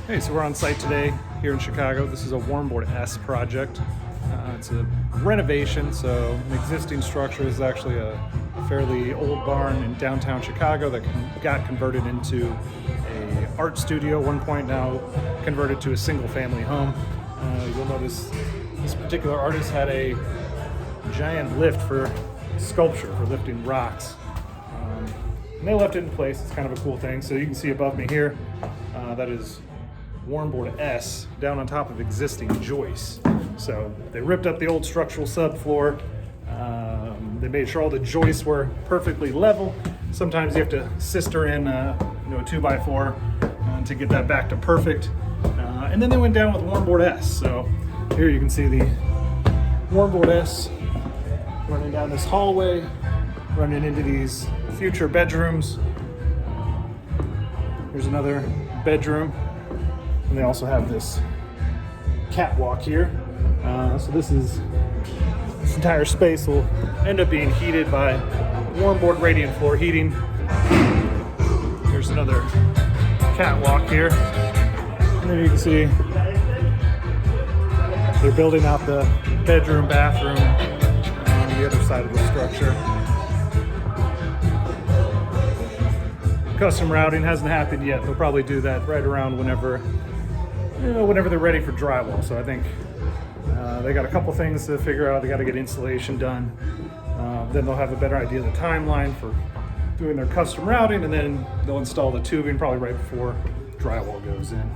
Hey, so we're on site today here in Chicago. This is a Warmboard-S project. It's a renovation, so an existing structure is actually a fairly old barn in downtown Chicago that got converted into a art studio at one point, now converted to a single family home. You'll notice this particular artist had a giant lift for sculpture, for lifting rocks. And they left it in place. It's kind of a cool thing. So you can see above me here, that is Warmboard-S down on top of existing joists. So they ripped up the old structural subfloor. They made sure all the joists were perfectly level. Sometimes you have to sister in a 2x4 to get that back to perfect. And then they went down with Warmboard-S. So here you can see the Warmboard-S running down this hallway, running into these future bedrooms. Here's another bedroom. And they also have this catwalk here. So this entire space will end up being heated by Warmboard radiant floor heating. Here's another catwalk here. And then you can see they're building out the bedroom, bathroom on the other side of the structure. Custom routing hasn't happened yet. They'll probably do that right around whenever they're ready for drywall. So I think they got a couple things to figure out. They got to get insulation done. Then they'll have a better idea of the timeline for doing their custom routing, and then they'll install the tubing probably right before drywall goes in.